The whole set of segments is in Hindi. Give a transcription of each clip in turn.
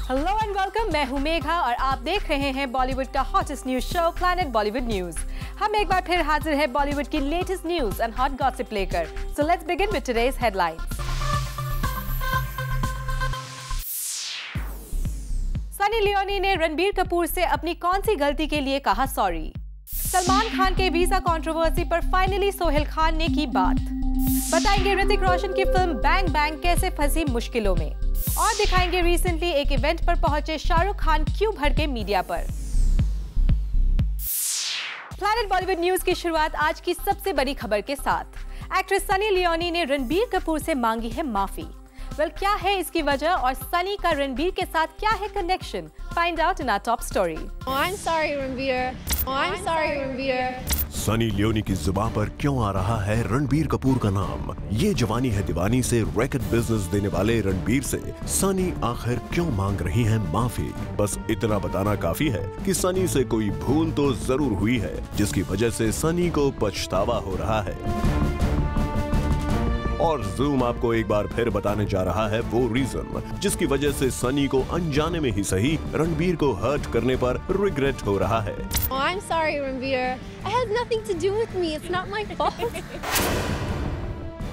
हेलो एंड वेलकम, मैं हूं मेघा और आप देख रहे हैं बॉलीवुड का hottest news show planet Bollywood news. हम एक बार फिर हाजिर है बॉलीवुड की latest news and hot gossip लेकर। So let's begin with today's headlines. Sunny Leone ने रणबीर कपूर से अपनी कौन सी गलती के लिए कहा सॉरी। सलमान खान के वीजा कंट्रोवर्सी पर फाइनली सोहेल खान ने की बात। बताएंगे ऋतिक रोशन की फिल्म बैंग बैंग कैसे फंसी मुश्किलों में, और दिखाएंगे रिसेंटली एक इवेंट पर पहुंचे शाहरुख खान क्यों भड़के मीडिया पर। प्लैनेट बॉलीवुड न्यूज की शुरुआत आज की सबसे बड़ी खबर के साथ। एक्ट्रेस सनी लियोनी ने रणबीर कपूर से मांगी है माफी। क्या है इसकी वजह और सनी का रणबीर के साथ क्या है connection? Find out in our top story. I'm sorry, Ranbir. I'm sorry, Ranbir. Sunny Leone की जुबान पर क्यों आ रहा है रणबीर कपूर का नाम? ये जवानी है दीवानी से रैकेट बिजनेस देने वाले रणबीर से सनी आखिर क्यों मांग रही हैं माफी? बस इतना बताना काफी है कि सनी से कोई भूल तो जरूर हुई है, जिसकी वजह से सनी को पछतावा हो रहा है। और जूम आपको एक बार फिर बताने जा रहा है वो रीजन जिसकी वजह से सनी को अनजाने में ही सही रणबीर को हर्ट करने पर रिग्रेट हो रहा है। I'm sorry, Ranbir. It has nothing to do with me. It's not my fault.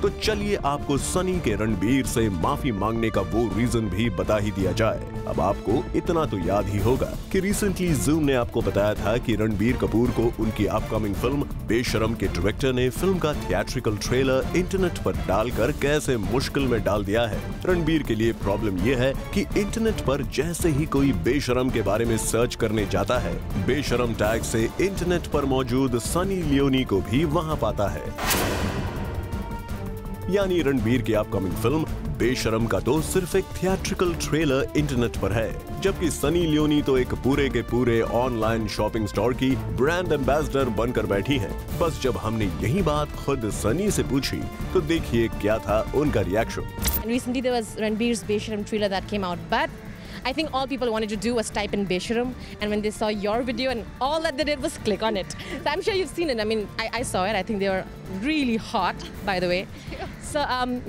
तो चलिए आपको सनी के रणबीर से माफी मांगने का वो रीजन भी बता ही दिया जाए। अब आपको इतना तो याद ही होगा कि रिसेंटली जूम ने आपको बताया था कि रणबीर कपूर को उनकी अपकमिंग फिल्म बेशरम के डायरेक्टर ने फिल्म का थिएट्रिकल ट्रेलर इंटरनेट पर डालकर कैसे मुश्किल में डाल दिया है। रणबीर के लिए प्रॉब्लम यह है कि इंटरनेट पर जैसे ही कोई बेशरम के बारे में सर्च करने जाता है, बेशरम टैग से इंटरनेट पर मौजूद सनी लियोनी को भी वहाँ पाता है। यानी रणबीर की अपकमिंग फिल्म बेशरम का तो सिर्फ एक थिएट्रिकल ट्रेलर इंटरनेट पर है, जबकि सनी लियोनी तो एक पूरे के पूरे ऑनलाइन शॉपिंग स्टोर की ब्रांड एम्बेसडर बनकर बैठी हैं। बस जब हमने यही बात खुद सनी से पूछी तो देखिए क्या था उनका reaction. Recently there was Ranbir's Besharam trailer that came out, but I think all people wanted to do was type in Besharam, and when they saw your video, and all that they did was click on it. So I'm sure you've seen it. I mean, I saw it. I think they were really hot, by the way. So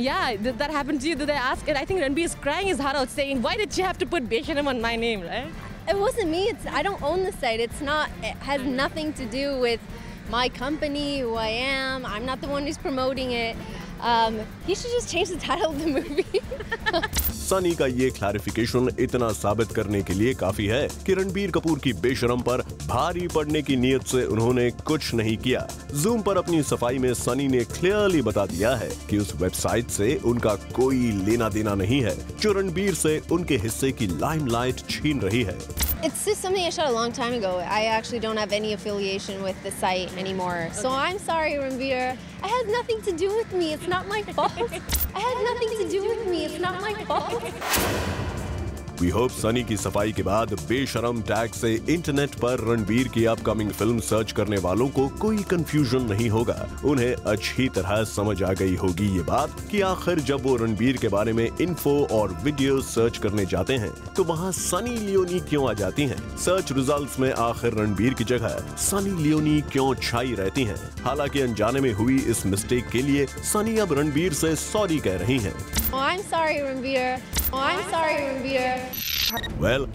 yeah, did that happen to you? Did they ask it? I think Ranbir is crying his heart out, saying, "Why did you have to put Besharam on my name?" Right? It wasn't me. I don't own the site. It's not. It has nothing to do with my company, who I am. I'm not the one who's promoting it. He should just change the title of the movie. Sunny का ये क्लैरिफिकेशन इतना साबित करने के लिए काफी है कि रणबीर कपूर की बेशरम पर भारी पड़ने की नीयत से उन्होंने कुछ नहीं किया। जूम पर अपनी सफाई में सनी ने क्लियरली बता दिया है कि उस वेबसाइट से उनका कोई लेना देना नहीं है जो रणबीर से उनके हिस्से की लाइमलाइट छीन रही है। It's just something I shot a long time ago. I actually don't have any affiliation with the site anymore. So I'm sorry, Ranbir. It has nothing to do with me. It's not my fault. It has nothing to do with me. It's not my fault. We hope Sunny की सफाई के बाद बेशरम टैग से इंटरनेट पर रणबीर की अपकमिंग फिल्म सर्च करने वालों को कोई कंफ्यूजन नहीं होगा। उन्हें अच्छी तरह समझ आ गई होगी ये बात कि आखिर जब वो रणबीर के बारे में इन्फो और वीडियो सर्च करने जाते हैं तो वहाँ सनी लियोनी क्यों आ जाती हैं। सर्च रिजल्ट्स में आखिर रणबीर की जगह सनी लियोनी क्यों छाई रहती हैं। हालांकि अनजाने में हुई इस मिस्टेक के लिए सनी अब रणबीर से सॉरी कह रही हैं। I'm sorry, Ranbir. I'm sorry, Ranbir.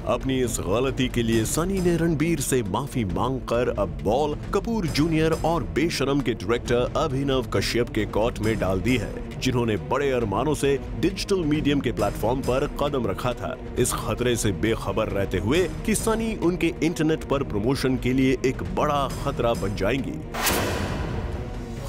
अपनी इस गलती के लिए सनी ने रणबीर से माफी मांगकर अब बॉल कपूर जूनियर और बेशरम के डायरेक्टर अभिनव कश्यप के कोर्ट में डाल दी है, जिन्होंने बड़े अरमानों से डिजिटल मीडियम के प्लेटफॉर्म पर कदम रखा था, इस खतरे से बेखबर रहते हुए कि सनी उनके इंटरनेट पर प्रमोशन के लिए एक बड़ा खतरा बन जाएंगी।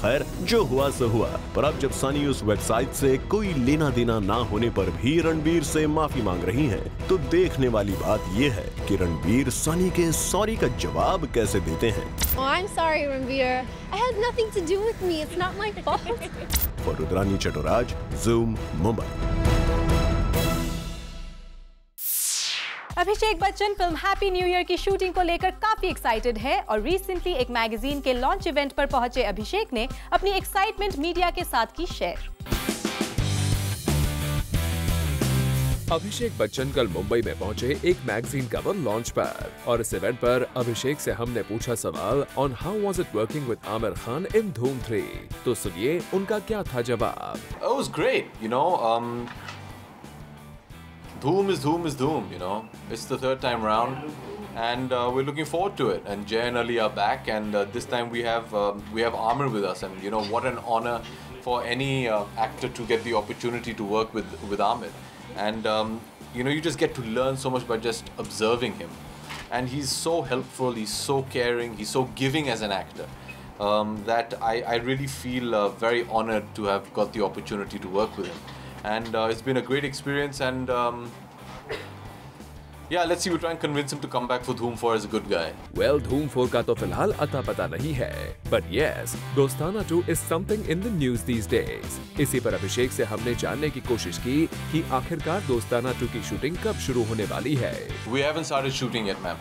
खैर, जो हुआ सो हुआ, पर अब जब सनी उस वेबसाइट से कोई लेना देना ना होने पर भी रणबीर से माफी मांग रही हैं, तो देखने वाली बात ये है कि रणबीर सनी के सॉरी का जवाब कैसे देते हैं। I'm sorry, Ranbir. It has nothing to do with me. It's not my fault. For Rudrani Chattoraj, Zoom, Mumbai. Abhishek Bachchan film Happy New Year की शूटिंग को लेकर काफी एक्साइटेड है और रिसेंटली एक मैगजीन के लॉन्च इवेंट पर पहुंचे अभिषेक ने अपनी एक्साइटमेंट मीडिया के साथ की शेयर। अभिषेक बच्चन कल मुंबई में पहुंचे एक मैगजीन कवर लॉन्च पर, और इस इवेंट पर अभिषेक से हमने पूछा सवाल on how was it working with Aamir Khan in Dhoom 3। तो सुनिए उनका क्या था जवाब। It was great, you know. Dhoom is Dhoom, you know. It's the third time round, and we're looking forward to it. And Jay and Ali are back, and this time we have Aamir with us, and you know what an honor for any actor to get the opportunity to work with Aamir. And you know, you just get to learn so much by just observing him. And he's so helpful, he's so caring, he's so giving as an actor. That I really feel very honored to have got the opportunity to work with him. And it's been a great experience, and yeah, let's see, we'll try and convince him to come back for Dhoom 4 as a good guy. Well, Dhoom 4 का तो फिलहाल अता पता नहीं है, but yes, दोस्ताना 2 is something in the news these days. इसी पर अभिषेक से हमने जानने की कोशिश की कि आखिरकार दोस्ताना 2 की शूटिंग कब शुरू होने वाली है. We haven't started shooting yet, ma'am.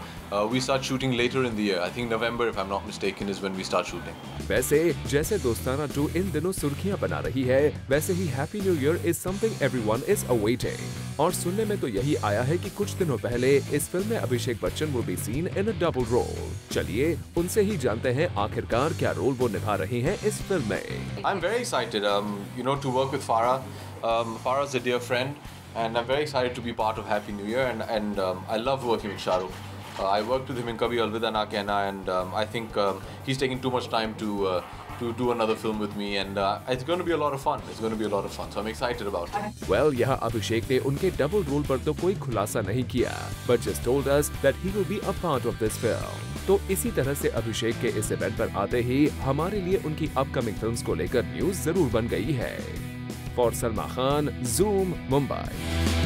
We start shooting later in the year. I think November, if I'm not mistaken, is when we start shooting. वैसे जैसे दोस्ताना 2 इन दिनों सुर्खियां बना रही है, वैसे ही Happy New Year is something everyone is awaiting. और सुनने में तो यही आया है कि कुछ दिनों पहले इस फिल्म में Abhishek Bachchan will be seen in a double role. चलिए उनसे ही जानते हैं आखिरकार क्या रोल वो निभा रहे हैं इस फिल्म में. I'm very excited, you know, to work with Farah. Farah's a dear friend, and I'm very excited to be part of Happy New Year. And I love working with Shah Rukh. I worked with him in Kabhi Alvida Na Kehna, and I think he's taking too much time to do another film with me, and it's going to be a lot of fun. It's going to be a lot of fun, so I'm excited about it. Well, यहाँ अभिषेक ने उनके डबल रोल पर तो कोई खुलासा नहीं किया, but just told us that he will be a part of this film. तो इसी तरह से अभिषेक के इस इवेंट पर आते ही हमारे लिए उनकी अपकमिंग फिल्म्स को लेकर न्यूज जरूर बन गई है. For Salman Khan, Zoom, Mumbai.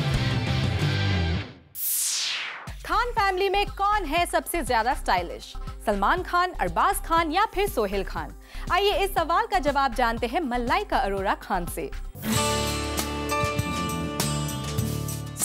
Khan family में कौन है सबसे ज्यादा स्टाइलिश? सलमान खान, अरबाज खान या फिर सोहेल खान? आइए इस सवाल का जवाब जानते हैं मलाइका अरोरा खान से.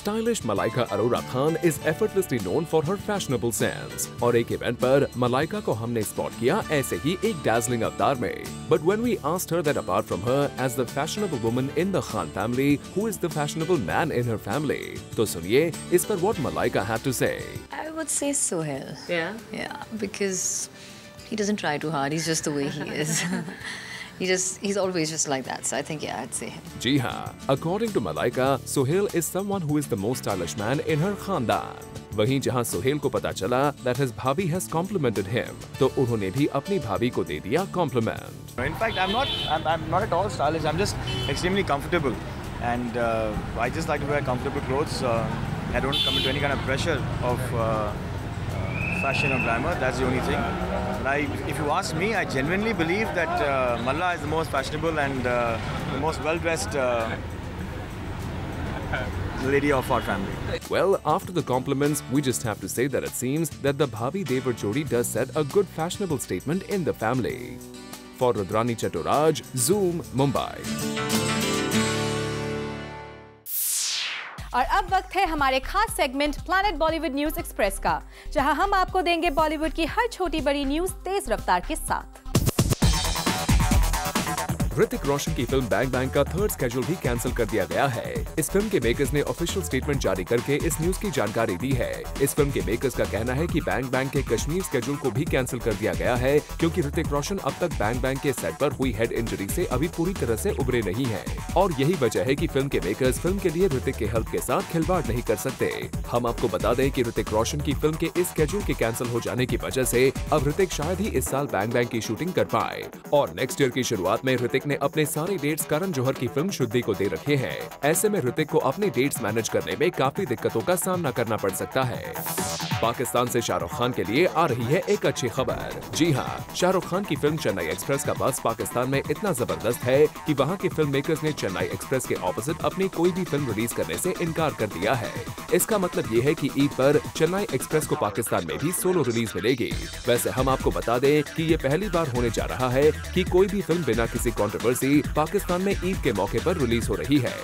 Stylish Malaika Arora Khan is effortlessly known for her fashionable sense. और एक इवेंट पर मलाइका को हमने स्पॉट किया ऐसे ही एक dazzling अवतार में. But when we asked her that apart from her as the fashionable woman in the Khan family, who is the fashionable man in her family? तो सुनिए इस पर what Malaika had to say. I would say Sohail. Yeah? Yeah, because he doesn't try too hard. He's just the way he is. He's always just like that. So I think, yeah, I'd say him. जी हाँ, according to Malaika, Sohail is someone who is the most stylish man in her खानदान. वहीं जहाँ सोहेल को पता चला that his भाभी has complimented him, तो उन्होंने भी अपनी भाभी को दे दिया compliment. In fact, I'm not at all stylish. I'm just extremely comfortable, and I just like to wear comfortable clothes. I don't come into any kind of pressure of fashion or glamour. That's the only thing. If you ask me, I genuinely believe that Malla is the most fashionable and the most well-dressed lady of our family. Well, after the compliments, we just have to say that it seems that the Bhabhi Devar Jodi does set a good fashionable statement in the family. For Rudrani Chaturaj, Zoom, Mumbai. और अब वक्त है हमारे खास segment planet Bollywood news express का, जहां हम आपको देंगे बॉलीवुड की हर छोटी बड़ी न्यूज तेज रफ्तार के साथ. ऋतिक रोशन की फिल्म बैंग बैंग का थर्ड स्केड्यूल भी कैंसिल कर दिया गया है. इस फिल्म के मेकर्स ने ऑफिशियल स्टेटमेंट जारी करके इस न्यूज की जानकारी दी है. इस फिल्म के मेकर्स का कहना है कि बैंग बैंग के कश्मीर स्केड्यूल को भी कैंसिल कर दिया गया है, क्योंकि ऋतिक रोशन अब तक बैंग बैंग के सेट पर हुई हेड इंजरी से अभी पूरी तरह से उबरे नहीं है. और यही वजह है कि फिल्म के मेकर्स फिल्म के लिए ऋतिक के हेल्थ के साथ खिलवाड़ नहीं कर सकते. हम आपको बता दें कि ऋतिक रोशन की फिल्म के इस स्केड्यूल के कैंसिल हो जाने की वजह से अब ऋतिक शायद ही इस साल बैंग बैंग की शूटिंग कर पाए. और नेक्स्ट ईयर की शुरुआत में ऋतिक ने अपने सारे डेट्स करण जौहर की फिल्म शुद्धि को दे रखे हैं. ऐसे में ऋतिक को अपने डेट्स मैनेज करने में काफी दिक्कतों का सामना करना पड़ सकता है. पाकिस्तान से शाहरुख खान के लिए आ रही है एक अच्छी खबर. जी हाँ, शाहरुख खान की फिल्म चेन्नई एक्सप्रेस का बस पाकिस्तान में इतना जबरदस्त है कि वहाँ के फिल्म मेकर्स ने चेन्नई एक्सप्रेस के ऑपोजिट अपनी कोई भी फिल्म रिलीज करने से इनकार कर दिया है. इसका मतलब ये है कि ईद पर चेन्नई एक्सप्रेस को पाकिस्तान में भी सोलो रिलीज मिलेगी. वैसे हम आपको बता दें कि ये पहली बार होने जा रहा है कि कोई भी फिल्म बिना किसी कंट्रोवर्सी पाकिस्तान में ईद के मौके पर रिलीज हो रही है.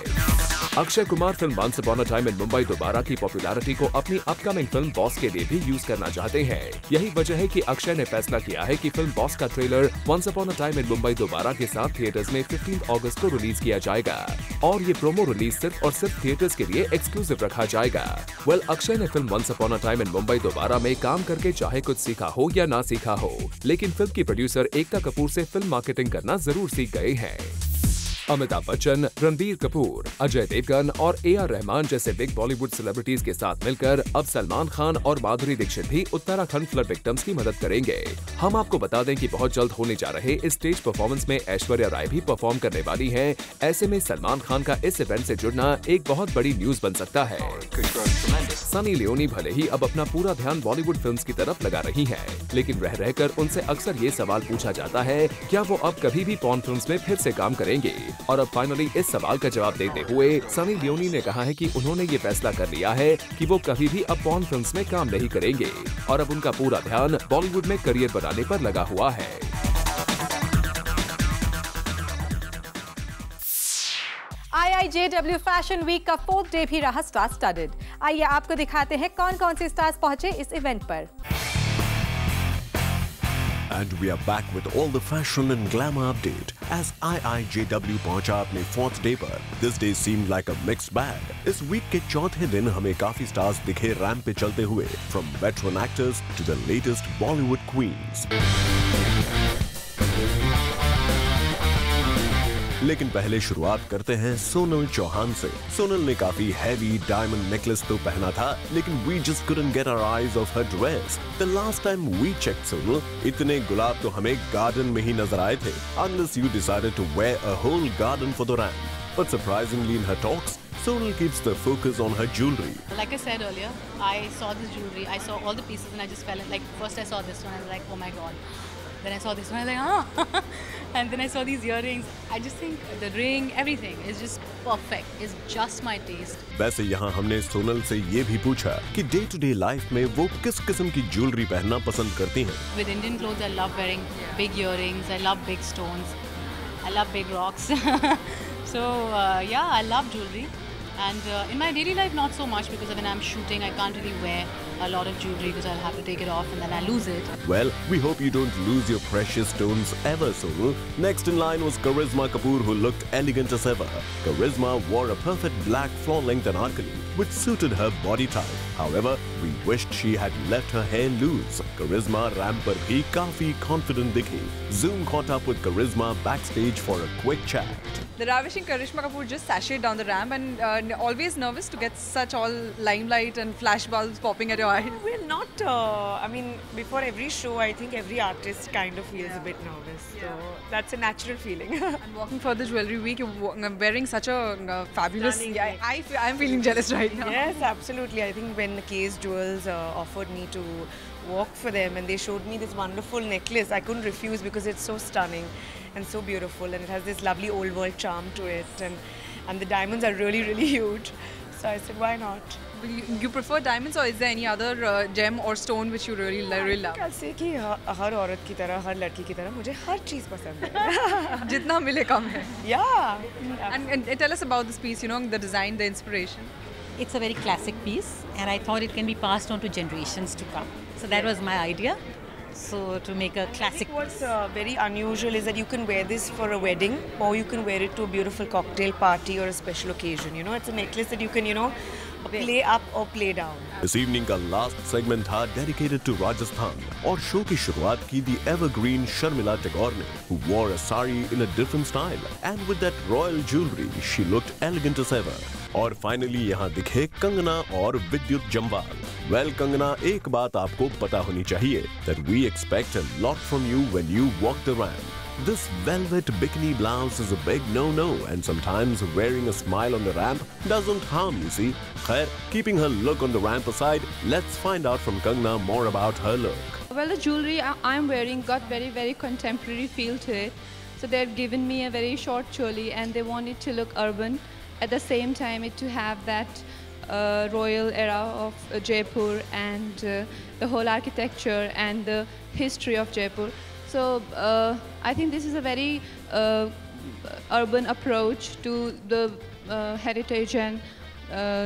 Akshay Kumar film once upon a time in Mumbai Dobaara की पॉपुलैरिटी को अपनी अपकमिंग फिल्म बॉस के लिए भी यूज करना चाहते हैं. यही वजह है कि अक्षय ने फैसला किया है कि फिल्म बॉस का trailer once upon a time in Mumbai Dobaara के साथ थिएटर्स में 15 अगस्त को रिलीज किया जाएगा. और ये प्रोमो रिलीज सिर्फ और सिर्फ थिएटर्स के लिए एक्सक्लूसिव रखा जाएगा. वेल, अक्षय ने film once upon a time in Mumbai Dobaara में काम करके चाहे कुछ सीखा हो या ना सीखा हो, लेकिन फिल्म की प्रोड्यूसर एकता कपूर से फिल्म मार्केटिंग करना जरूर सीख गए हैं. अमिताभ बच्चन, रणबीर कपूर, अजय देवगन और AR रहमान जैसे बिग बॉलीवुड सेलिब्रिटीज के साथ मिलकर अब सलमान खान और माधुरी दीक्षित भी उत्तराखंड फ्लड विक्टिम्स की मदद करेंगे। हम आपको बता दें कि बहुत जल्द होने जा रहे इस स्टेज परफॉर्मेंस में ऐश्वर्या राय भी परफॉर्म करने वाली हैं। ऐसे में सलमान खान का इस इवेंट से जुड़ना एक बहुत बड़ी न्यूज बन सकता है। सनी लियोनी भले ही अब अपना पूरा ध्यान बॉलीवुड फिल्म्स की तरफ लगा रही हैं, लेकिन रह रहकर उनसे अक्सर ये सवाल पूछा जाता है, क्या वो अब कभी भी पॉर्न फिल्म्स में फिर से काम करेंगे? और अब फाइनली इस सवाल का जवाब देते हुए सनी लियोनी ने कहा है कि उन्होंने ये फैसला कर लिया है कि वो कभी भी अब पॉर्न फिल्म्स में काम नहीं करेंगे और अब उनका पूरा ध्यान बॉलीवुड में करियर बनाने पर लगा हुआ है। IIJW फैशन वीक का 4th डे भी रहा स्टार स्टडेड। आइए आपको दिखाते हैं कौन कौन से स्टार्स पहुंचे इस इवेंट पर। And we are back with all the fashion and glamour update as IIJW पहुंचा अपने 4th डे पर। This day seemed like a mixed bag। इस वीक के चौथे दिन हमें काफी स्टार्स दिखे रैंप पे चलते हुए, from veteran actors to the latest Bollywood queens। लेकिन पहले शुरुआत करते हैं सोनल चौहान से। सोनल ने काफी हैवी डायमंड नेकलेस तो पहना था, लेकिन we just couldn't get our eyes off her dress। The last time we checked Sonal, इतने गुलाब तो हमें गार्डन में ही नजर आए थे, unless you decided to wear a whole garden for the ramp। But surprisingly in her talks, Sonal keeps the focus on her jewelry। Like I said earlier, I saw this jewelry, I saw all the pieces and I just fell in, like first I saw this one, I was like, oh my god। Then I saw this one, I was like, ah! And then I saw these earrings. I just think the ring, everything is just perfect. It's just my taste. वैसे यहाँ हमने सोनल से ये भी पूछा कि डे टू डे लाइफ में वो किस किस्म की ज्वेलरी पहनना पसंद करती हैं। With Indian clothes, I love wearing big earrings. I love big stones. I love big rocks. So yeah, I love jewelry. And in my daily life, not so much because when I'm shooting, I can't really wear a lot of jewelry because I'll have to take it off and then I lose it. Well, we hope you don't lose your precious stones ever, Sonal. Next in line was Karisma Kapoor, who looked elegant as ever. Karisma wore a perfect black floor-length anarkali, which suited her body type. However, we wished she had left her hair loose. Karisma ramp par bhi kafi confident dikhi. Zoom caught up with Karisma backstage for a quick chat. The ravishing Karisma Kapoor just sashayed down the ramp and always nervous to get such all limelight and flash bulbs popping at your eyes. Well, not, I mean, before every show, I think every artist kind of feels a bit nervous. So that's a natural feeling. And walking for the jewelry week, you're wearing such a fabulous... Yeah, I'm feeling jealous right now. Yes, absolutely. I think when K's Jewels offered me to walk for them and they showed me this wonderful necklace, I couldn't refuse because it's so stunning and so beautiful and it has this lovely old world charm to it and the diamonds are really, really huge. So I said, why not? You prefer diamonds or is there any other gem or stone which you really love? I'll say कि हर औरत की तरह, हर लड़की की तरह मुझे हर चीज़ पसंद है। जितना मिले कम है। Yeah. And tell us about this piece, you know, the design, the inspiration. It's a very classic piece and I thought it can be passed on to generations to come. So that was my idea. So to make a classic piece. What's very unusual is that you can wear this for a wedding or you can wear it to a beautiful cocktail party or a special occasion. You know, it's a necklace that you can, you know, play up or play down. This evening का last segment था dedicated to Rajasthan और शो की शुरुआत की the evergreen Sharmila Tagore ने, who wore a sari in a different style and with that royal jewelry she looked elegant as ever. और फाइनली यहाँ दिखे कंगना और विद्युत जम्वाल। Well, कंगना, एक बात आपको पता होनी चाहिए that we expect a lot from you when you walk the ramp. This velvet bikini blouse is a big no-no and sometimes wearing a smile on the ramp doesn't harm, you see. Khair, keeping her look on the ramp aside, let's find out from Kangna more about her look. Well, the jewelry I'm wearing got very, very contemporary feel to it. So they've given me a very short choli and they want it to look urban. At the same time, it to have that royal era of Jaipur and the whole architecture and the history of Jaipur. So I think this is a very urban approach to the heritage and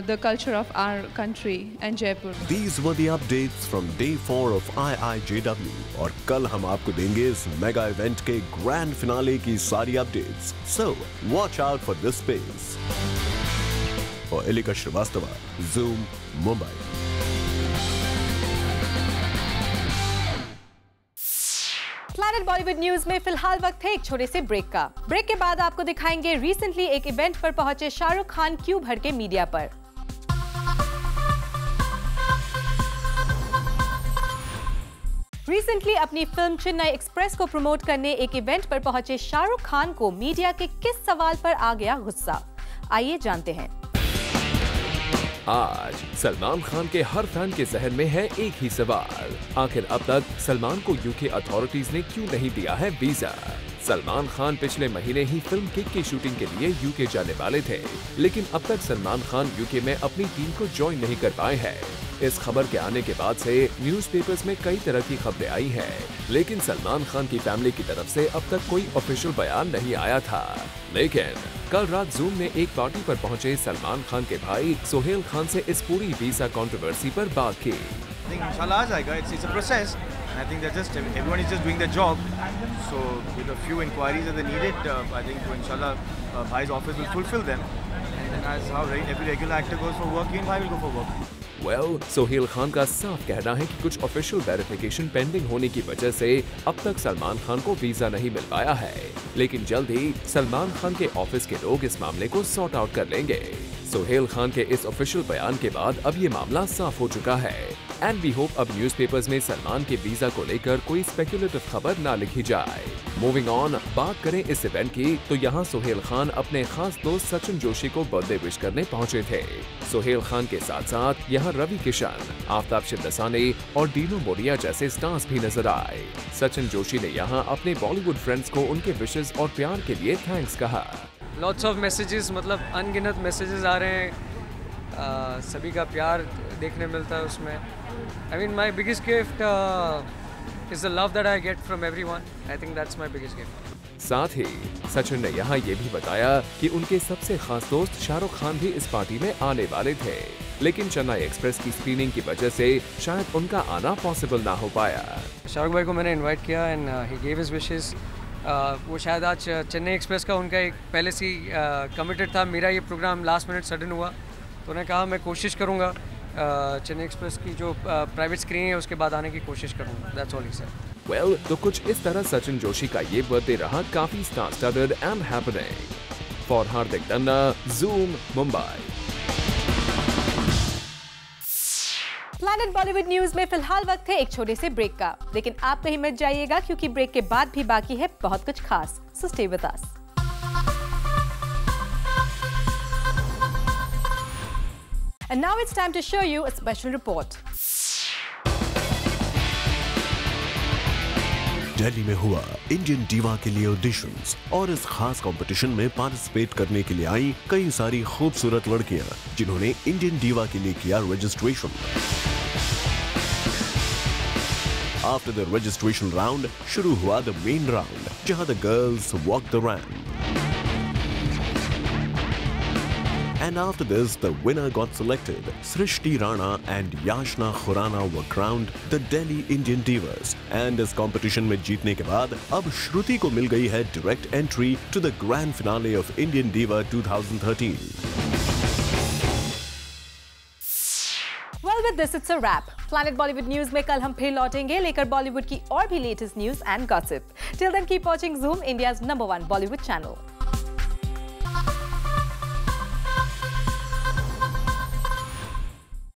the culture of our country and Jaipur. These were the updates from day 4 of IIJW और कल हम आपको देंगे इस मेगा इवेंट के ग्रैंड फिनाले की सारी updates. So watch out for this space. For Elika Shrivastava, Zoom, Mumbai. Planet Bollywood news में फिलहाल वक्त है एक छोटे से ब्रेक का। ब्रेक के बाद आपको दिखाएंगे रिसेंटली एक इवेंट पर पहुंचे शाहरुख खान क्यों भड़के मीडिया पर। रिसेंटली अपनी फिल्म चेन्नई एक्सप्रेस को प्रमोट करने एक इवेंट पर पहुंचे शाहरुख खान को मीडिया के किस सवाल पर आ गया गुस्सा, आइए जानते हैं। आज सलमान खान के हर फैन के जहन में है एक ही सवाल, आखिर अब तक सलमान को यूके अथॉरिटीज ने क्यों नहीं दिया है वीजा। सलमान खान पिछले महीने ही फिल्म किक की शूटिंग के लिए यूके जाने वाले थे, लेकिन अब तक सलमान खान यूके में अपनी टीम को ज्वाइन नहीं कर पाए हैं। इस खबर के आने के बाद से न्यूज़पेपर्स में कई तरह की खबरें आई हैं, लेकिन सलमान खान की फैमिली की तरफ से अब तक कोई ऑफिशियल बयान नहीं आया था। लेकिन कल रात जूम में एक पार्टी पर पहुंचे सलमान खान के भाई सोहेल खान से इस पूरी वीजा कंट्रोवर्सी पर बात की। इंशाल्लाह आ जाएगा, it's a process. I think that just everyone is just doing their job. So with a few inquiries that they needed, I think inshallah Bhai's office will fulfill them. And then as how every regular actor goes for work, Bhai will go for work. Well, Sohail Khan का साफ कहना है कि कुछ ऑफिशियल वेरिफिकेशन पेंडिंग होने की वजह से अब तक सलमान खान को वीजा नहीं मिल पाया है, लेकिन जल्द ही सलमान खान के ऑफिस के लोग इस मामले को सॉर्ट आउट कर लेंगे। सोहेल खान के इस ऑफिशियल बयान के बाद अब ये मामला साफ हो चुका है एंड वी होप अब न्यूज़पेपर्स में सलमान के वीजा को लेकर कोई स्पेकुलेटिव खबर ना लिखी जाए। मूविंग ऑन, बात करें इस इवेंट की तो यहाँ सोहेल खान अपने खास दोस्त सचिन जोशी को बर्थडे विश करने पहुँचे थे। सोहेल खान के साथ साथ यहाँ रवि किशन, आफ्ताब शिंदसानी और डीनो मोरिया जैसे स्टार्स भी नजर आए। सचिन जोशी ने यहाँ अपने बॉलीवुड फ्रेंड्स को उनके विशेस और प्यार के लिए थैंक्स कहा। लॉट्स ऑफ मैसेजेस, मतलब अनगिनत मैसेजेस आ रहे हैं, सभी का प्यार देखने मिलता है उसमें। I mean my biggest gift is the love that I get from everyone. I think that's my biggest gift. साथ ही सचिन ने यहाँ ये भी बताया कि उनके सबसे खास दोस्त शाहरुख खान भी इस पार्टी में आने वाले थे, लेकिन चेन्नई एक्सप्रेस की स्क्रीनिंग की वजह से शायद उनका आना पॉसिबल ना हो पाया। शाहरुख भाई को मैंने इन्वाइट किया and he gave his wishes. वो शायद आज चेन्नई एक्सप्रेस का उनका एक पहले से कमिटेड था। मेरा ये प्रोग्राम लास्ट मिनट सडन हुआ, तो उन्होंने कहा मैं कोशिश करूँगा चेन्नई एक्सप्रेस की जो प्राइवेट स्क्रीन है उसके बाद आने की कोशिश करूँगा। That's all he said. Well, तो कुछ इस तरह सचिन जोशी का ये बर्थडे रहा काफी star स्टडड and happening. For Hardik Tanna, zoom, Mumbai. Planet Bollywood news में फिलहाल वक्त है एक छोटे से ब्रेक का, लेकिन आप कहीं मत जाइएगा क्योंकि ब्रेक के बाद भी बाकी है बहुत कुछ खास। So stay with us. And now it's time to show you a special report. Delhi में हुआ इंडियन डीवा के लिए ऑडिशंस और इस खास कंपटीशन में पार्टिसिपेट करने के लिए आई कई सारी खूबसूरत लड़कियां जिन्होंने इंडियन डीवा के लिए किया registration. After the registration round शुरू हुआ द मेन राउंड, जहां the girls walk the ramp. And after this, the winner got selected. Srishti Rana and Yashna Khurana were crowned the Delhi Indian Divas. And इस competition में जीतने के बाद अब श्रुति को मिल गई है direct entry to the grand finale of Indian Diva 2013. Well, with this, it's a wrap. Planet Bollywood News में कल हम फिर लौटेंगे लेकर बॉलीवुड की और भी latest news and gossip. Till then, keep watching Zoom, India's #1 Bollywood channel.